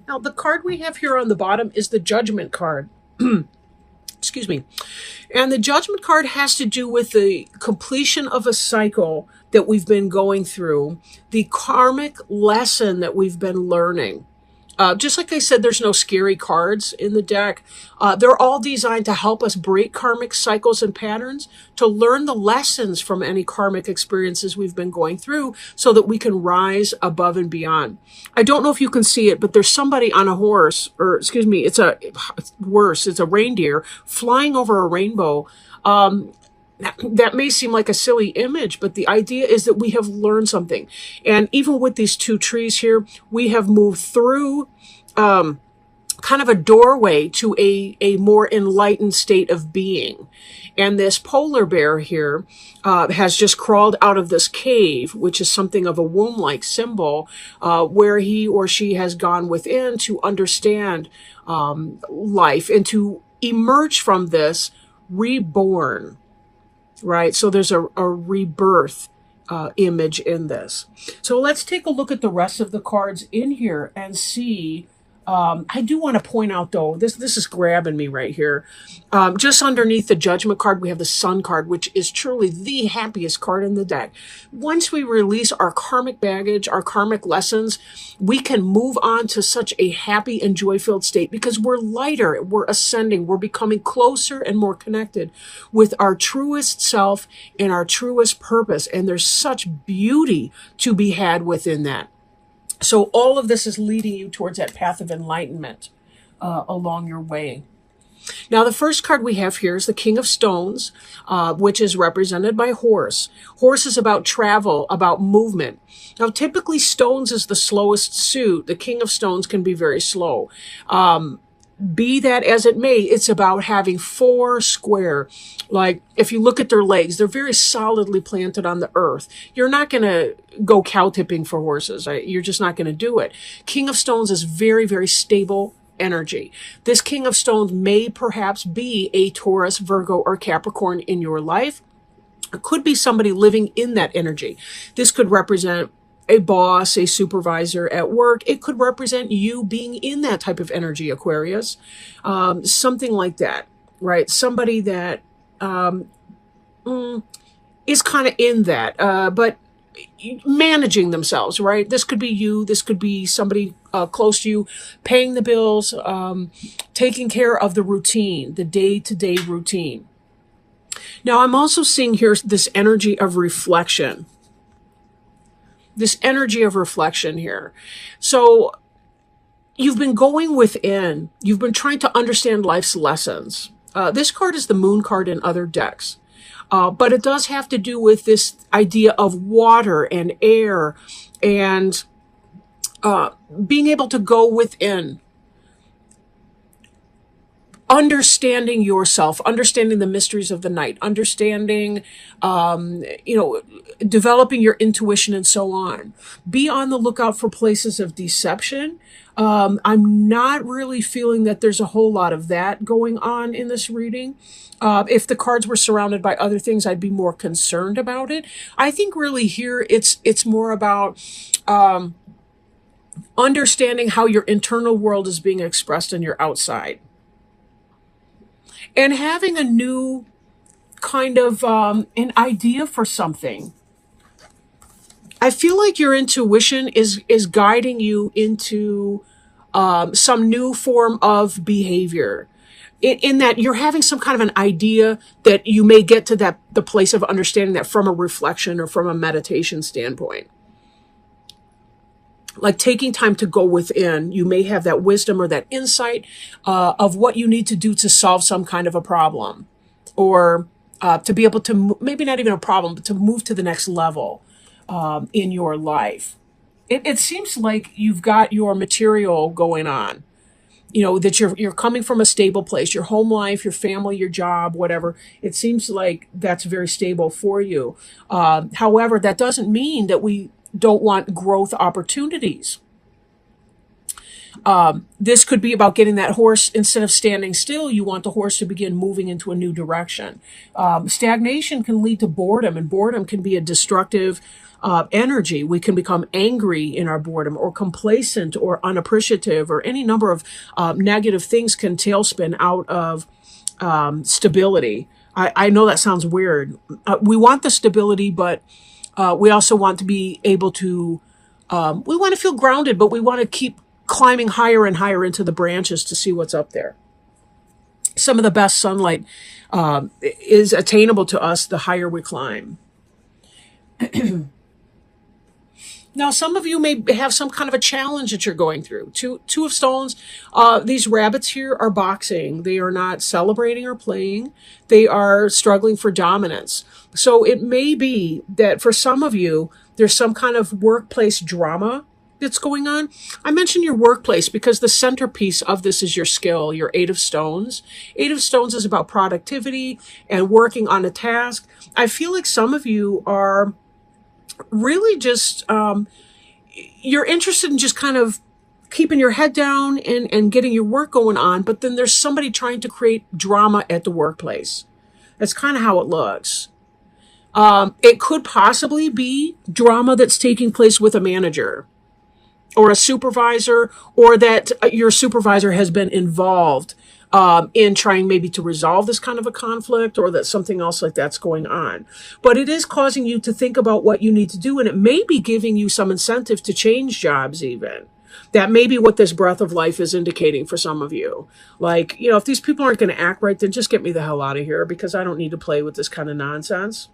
Now, the card we have here on the bottom is the Judgment card. Excuse me. And the Judgment card has to do with the completion of a cycle that we've been going through, the karmic lesson that we've been learning. Just like I said, there's no scary cards in the deck. They're all designed to help us break karmic cycles and patterns, to learn the lessons from any karmic experiences we've been going through so that we can rise above and beyond. I don't know if you can see it, but there's somebody on a horse, or excuse me, it's a reindeer flying over a rainbow. That may seem like a silly image, but the idea is that we have learned something. And even with these two trees here, we have moved through kind of a doorway to a more enlightened state of being. And this polar bear here has just crawled out of this cave, which is something of a womb-like symbol, where he or she has gone within to understand life and to emerge from this reborn. Right? So there's a rebirth image in this. So let's take a look at the rest of the cards in here and see. I do want to point out, though, this is grabbing me right here. Just underneath the Judgment card, we have the Sun card, which is truly the happiest card in the deck. Once we release our karmic baggage, our karmic lessons, we can move on to such a happy and joy-filled state because we're lighter, we're ascending, we're becoming closer and more connected with our truest self and our truest purpose. And there's such beauty to be had within that. So all of this is leading you towards that path of enlightenment along your way. Now, the first card we have here is the King of Stones, which is represented by horse. Horse is about travel, about movement. Now, typically, stones is the slowest suit. The King of Stones can be very slow. Be that as it may, it's about having four square. Like, if you look at their legs, they're very solidly planted on the earth. You're not going to go cow tipping for horses. You're just not going to do it. King of Stones is very, very stable energy. This King of Stones may perhaps be a Taurus, Virgo, or Capricorn in your life. It could be somebody living in that energy. This could represent a boss, a supervisor at work. It could represent you being in that type of energy, Aquarius. Something like that, right? Somebody that is kind of in that, but managing themselves, right? This could be you. This could be somebody close to you, paying the bills, taking care of the routine, the day-to-day routine. Now, I'm also seeing here this energy of reflection. This energy of reflection here. So you've been going within. You've been trying to understand life's lessons. This card is the Moon card in other decks. But it does have to do with this idea of water and air and being able to go within. Understanding yourself, understanding the mysteries of the night, understanding, developing your intuition and so on. Be on the lookout for places of deception. I'm not really feeling that there's a whole lot of that going on in this reading. If the cards were surrounded by other things, I'd be more concerned about it. I think really here it's more about understanding how your internal world is being expressed in your outside. And having a new kind of an idea for something. I feel like your intuition is guiding you into some new form of behavior. In that you're having some kind of an idea that you may get to the place of understanding that from a reflection or from a meditation standpoint. Like taking time to go within, you may have that wisdom or that insight of what you need to do to solve some kind of a problem, or to be able to, maybe not even a problem, but to move to the next level in your life. It seems like you've got your material going on, that you're coming from a stable place, your home life, your family, your job, whatever. It seems like that's very stable for you. However, that doesn't mean that we don't want growth opportunities. This could be about getting that horse, instead of standing still, you want the horse to begin moving into a new direction. Stagnation can lead to boredom, and boredom can be a destructive energy. We can become angry in our boredom, or complacent, or unappreciative, or any number of negative things can tailspin out of stability. I know that sounds weird. We want the stability, but we also want to be able to, we want to feel grounded, but we want to keep climbing higher and higher into the branches to see what's up there. Some of the best sunlight is attainable to us the higher we climb. Now, some of you may have some kind of a challenge that you're going through. Two of Stones, these rabbits here are boxing. They are not celebrating or playing. They are struggling for dominance. So it may be that for some of you, there's some kind of workplace drama that's going on. I mention your workplace because the centerpiece of this is your skill, your Eight of Stones. Eight of Stones is about productivity and working on a task. I feel like some of you are really just, you're interested in just kind of keeping your head down and getting your work going on, but then there's somebody trying to create drama at the workplace. That's kind of how it looks. It could possibly be drama that's taking place with a manager or a supervisor, or that your supervisor has been involved in trying maybe to resolve this kind of a conflict, or that something else like that's going on. But it is causing you to think about what you need to do, and it may be giving you some incentive to change jobs even. That may be what this breath of life is indicating for some of you. Like, you know, if these people aren't going to act right, then just get me the hell out of here, because I don't need to play with this kind of nonsense.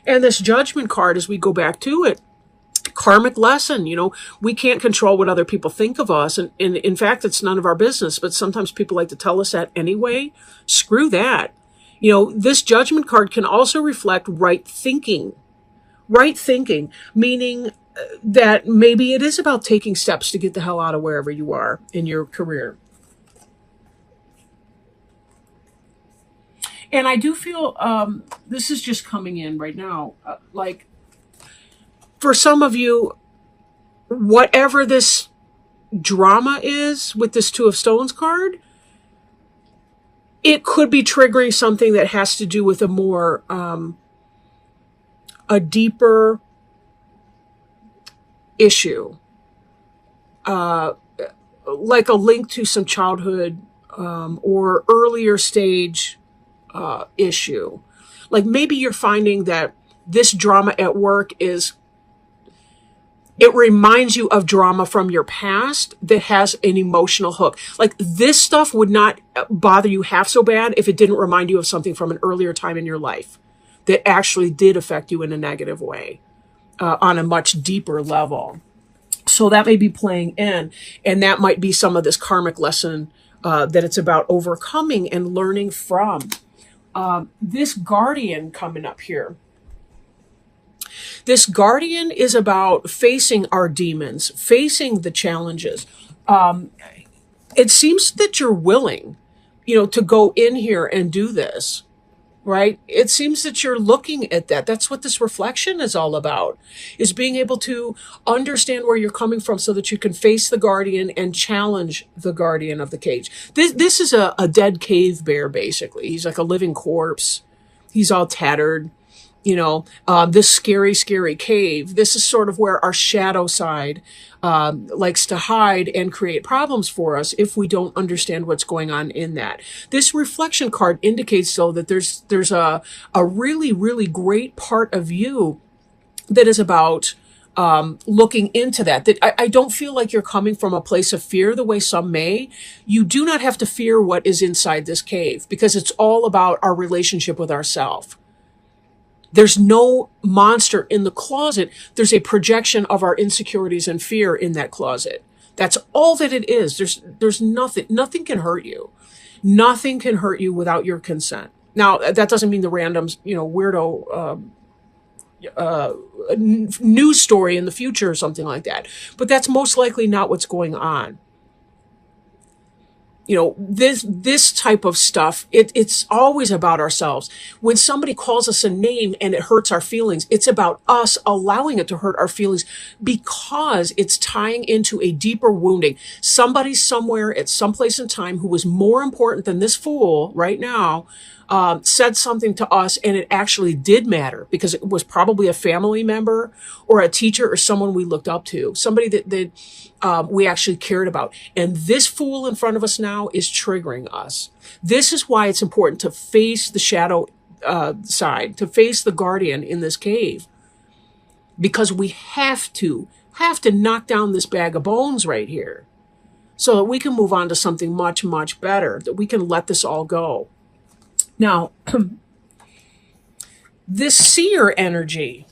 And this Judgment card, as we go back to it, karmic lesson. You know, we can't control what other people think of us. And in fact, it's none of our business. But sometimes people like to tell us that anyway. Screw that. You know, this Judgment card can also reflect right thinking. Right thinking, meaning that maybe it is about taking steps to get the hell out of wherever you are in your career. And I do feel, this is just coming in right now, like, for some of you, whatever this drama is with this Two of Stones card, it could be triggering something that has to do with a more, a deeper issue. Like a link to some childhood or earlier stage issue. Like maybe you're finding that this drama at work it reminds you of drama from your past that has an emotional hook. Like this stuff would not bother you half so bad if it didn't remind you of something from an earlier time in your life that actually did affect you in a negative way on a much deeper level. So that may be playing in, and that might be some of this karmic lesson that it's about overcoming and learning from. This Guardian coming up here. This Guardian is about facing our demons, facing the challenges. It seems that you're willing, you know, to go in here and do this, right? It seems that you're looking at that. That's what this reflection is all about, is being able to understand where you're coming from so that you can face the Guardian and challenge the Guardian of the cage. This is a dead cave bear, basically. He's like a living corpse. He's all tattered. You know, this scary, scary cave. This is sort of where our shadow side likes to hide and create problems for us if we don't understand what's going on in that. This reflection card indicates, though, that there's a really, really great part of you that is about looking into that. That I don't feel like you're coming from a place of fear the way some may. You do not have to fear what is inside this cave, because it's all about our relationship with ourselves. There's no monster in the closet. There's a projection of our insecurities and fear in that closet. That's all that it is. There's nothing can hurt you. Nothing can hurt you without your consent. Now, that doesn't mean the random, you know, weirdo news story in the future or something like that. But that's most likely not what's going on. this type of stuff, it's always about ourselves. When somebody calls us a name and it hurts our feelings, it's about us allowing it to hurt our feelings because it's tying into a deeper wounding. Somebody somewhere at some place in time who was more important than this fool right now said something to us, and it actually did matter because it was probably a family member or a teacher or someone we looked up to, somebody that we actually cared about. And this fool in front of us now is triggering us. This is why it's important to face the shadow side, to face the guardian in this cave, because we have to knock down this bag of bones right here so that we can move on to something much, much better, that we can let this all go. Now, this seer energy,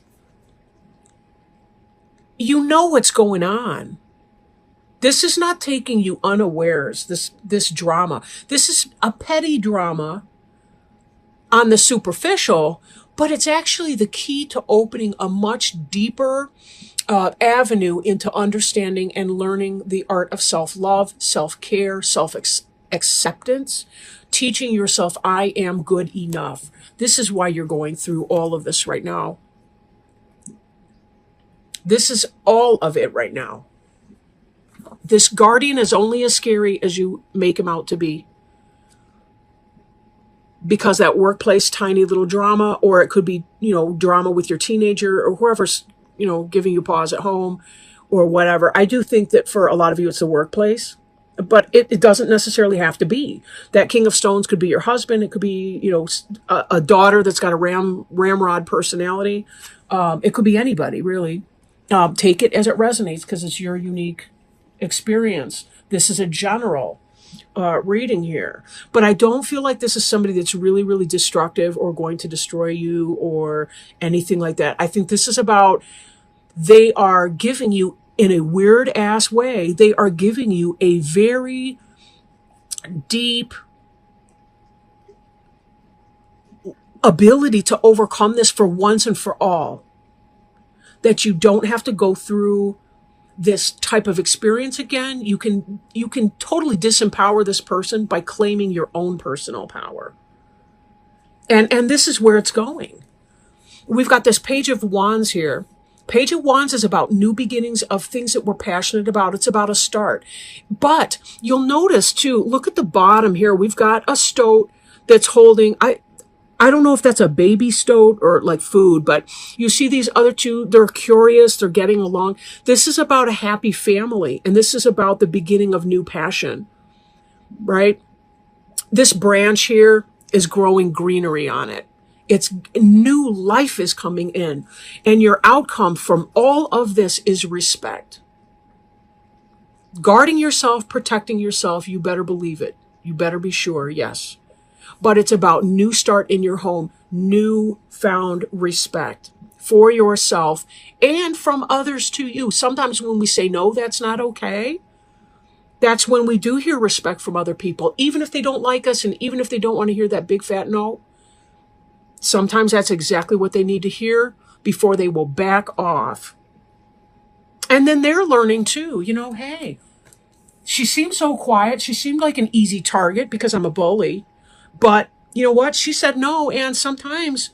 you know what's going on. This is not taking you unawares, this drama. This is a petty drama on the superficial, but it's actually the key to opening a much deeper avenue into understanding and learning the art of self-love, self-care, self-acceptance, teaching yourself, I am good enough. This is why you're going through all of this right now. This is all of it right now. This guardian is only as scary as you make him out to be. Because that workplace tiny little drama, or it could be, drama with your teenager or whoever's, giving you pause at home or whatever. I do think that for a lot of you, it's the workplace. But it doesn't necessarily have to be. That King of Stones could be your husband. It could be, a daughter that's got a ramrod personality. It could be anybody, really. Take it as it resonates because it's your unique experience. This is a general reading here. But I don't feel like this is somebody that's really, really destructive or going to destroy you or anything like that. I think this is about they are giving you, in a weird ass way, they are giving you a very deep ability to overcome this for once and for all. That you don't have to go through this type of experience again. You can totally disempower this person by claiming your own personal power. And this is where it's going. We've got this Page of Wands here. Page of Wands is about new beginnings of things that we're passionate about. It's about a start. But you'll notice too, look at the bottom here. We've got a stoat that's holding, I don't know if that's a baby stoat or like food, but you see these other two, they're curious, they're getting along. This is about a happy family, and this is about the beginning of new passion, right? This branch here is growing greenery on it. It's new life is coming in, and your outcome from all of this is respect. Guarding yourself, protecting yourself, you better believe it. You better be sure, yes. But it's about new start in your home, new found respect for yourself and from others to you. Sometimes when we say no, that's not okay. That's when we do hear respect from other people, even if they don't like us and even if they don't want to hear that big fat no. Sometimes that's exactly what they need to hear before they will back off. And then they're learning too, hey, she seemed so quiet. She seemed like an easy target because I'm a bully. But you know what? She said no. And sometimes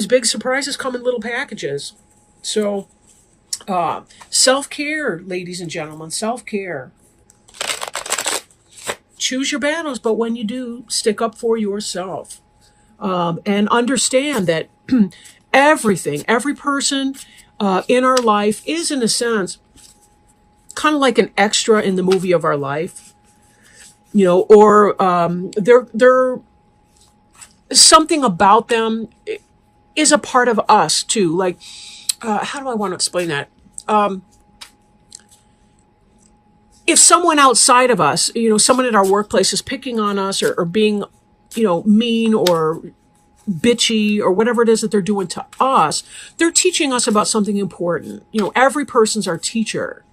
big surprises come in little packages. So self-care, ladies and gentlemen, self-care. Choose your battles, but when you do, stick up for yourself. And understand that every person in our life is, in a sense, kind of like an extra in the movie of our life, or they're something about them is a part of us too. Like, how do I want to explain that? If someone outside of us, someone at our workplace is picking on us or being mean or bitchy or whatever it is that they're doing to us, they're teaching us about something important. Every person's our teacher.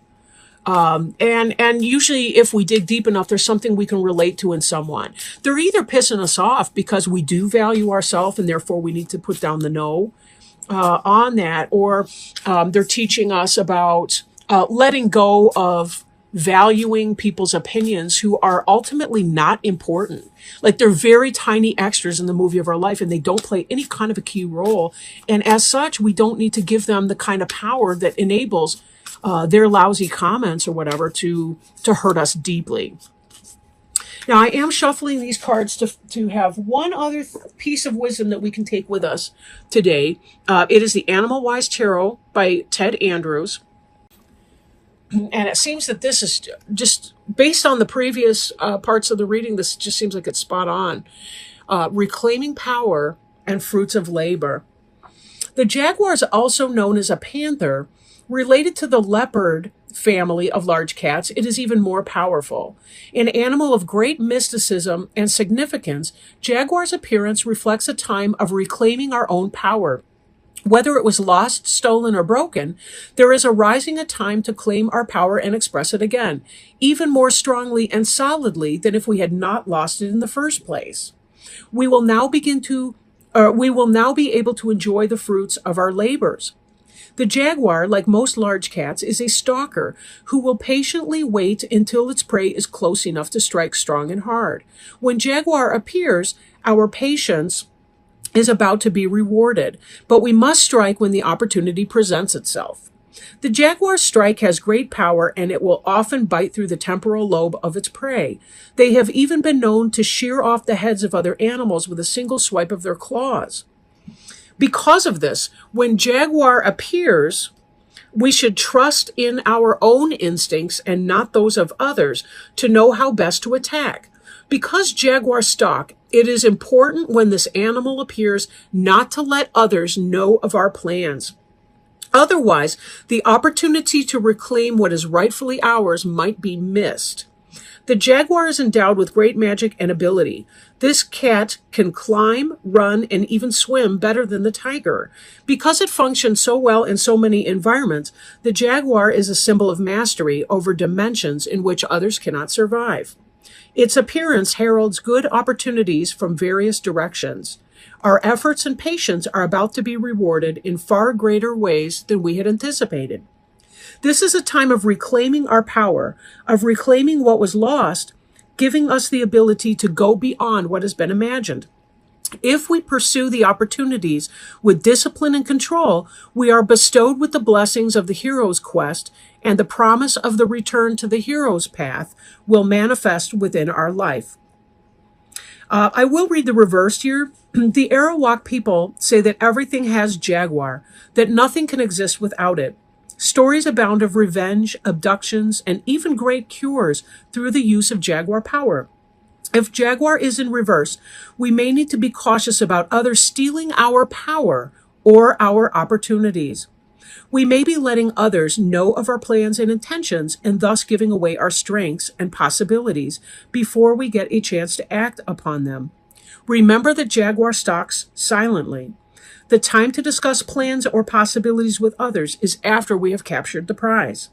And usually if we dig deep enough, there's something we can relate to in someone. They're either pissing us off because we do value ourselves and therefore we need to put down the no on that, or they're teaching us about letting go of valuing people's opinions who are ultimately not important. Like they're very tiny extras in the movie of our life and they don't play any kind of a key role. And as such, we don't need to give them the kind of power that enables their lousy comments or whatever to hurt us deeply. Now, I am shuffling these cards to have one other piece of wisdom that we can take with us today. It is the Animal Wise Tarot by Ted Andrews. And it seems that this is just based on the previous parts of the reading, this just seems like it's spot on. Reclaiming power and fruits of labor. The jaguar is also known as a panther. Related to the leopard family of large cats, it is even more powerful. An animal of great mysticism and significance, jaguar's appearance reflects a time of reclaiming our own power. Whether it was lost, stolen, or broken, there is arising a time to claim our power and express it again, even more strongly and solidly than if we had not lost it in the first place. We will now be able to enjoy the fruits of our labors. The jaguar, like most large cats, is a stalker who will patiently wait until its prey is close enough to strike strong and hard. When jaguar appears, our patience is about to be rewarded, but we must strike when the opportunity presents itself. The jaguar's strike has great power and it will often bite through the temporal lobe of its prey. They have even been known to shear off the heads of other animals with a single swipe of their claws. Because of this, when jaguar appears, we should trust in our own instincts and not those of others to know how best to attack. Because jaguar stalk, it is important when this animal appears not to let others know of our plans. Otherwise, the opportunity to reclaim what is rightfully ours might be missed. The jaguar is endowed with great magic and ability. This cat can climb, run, and even swim better than the tiger. Because it functions so well in so many environments, the jaguar is a symbol of mastery over dimensions in which others cannot survive. Its appearance heralds good opportunities from various directions. Our efforts and patience are about to be rewarded in far greater ways than we had anticipated. This is a time of reclaiming our power, of reclaiming what was lost, giving us the ability to go beyond what has been imagined. If we pursue the opportunities with discipline and control, we are bestowed with the blessings of the hero's quest, and the promise of the return to the hero's path will manifest within our life. I will read the reverse here. The Arawak people say that everything has jaguar, that nothing can exist without it. Stories abound of revenge, abductions, and even great cures through the use of jaguar power. If jaguar is in reverse, we may need to be cautious about others stealing our power or our opportunities. We may be letting others know of our plans and intentions and thus giving away our strengths and possibilities before we get a chance to act upon them. Remember that jaguar stalks silently. The time to discuss plans or possibilities with others is after we have captured the prize.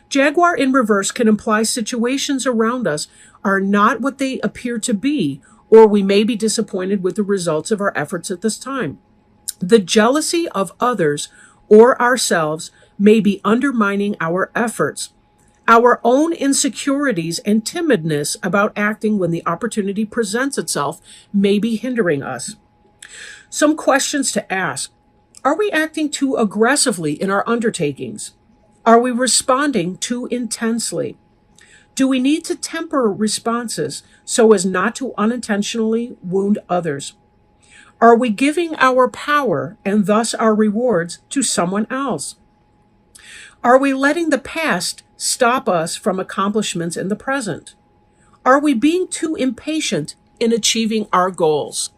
Jaguar in reverse can imply situations around us are not what they appear to be, or we may be disappointed with the results of our efforts at this time. The jealousy of others or ourselves may be undermining our efforts. Our own insecurities and timidness about acting when the opportunity presents itself may be hindering us. Some questions to ask. Are we acting too aggressively in our undertakings? Are we responding too intensely? Do we need to temper responses so as not to unintentionally wound others? Are we giving our power and thus our rewards to someone else? Are we letting the past stop us from accomplishments in the present? Are we being too impatient in achieving our goals?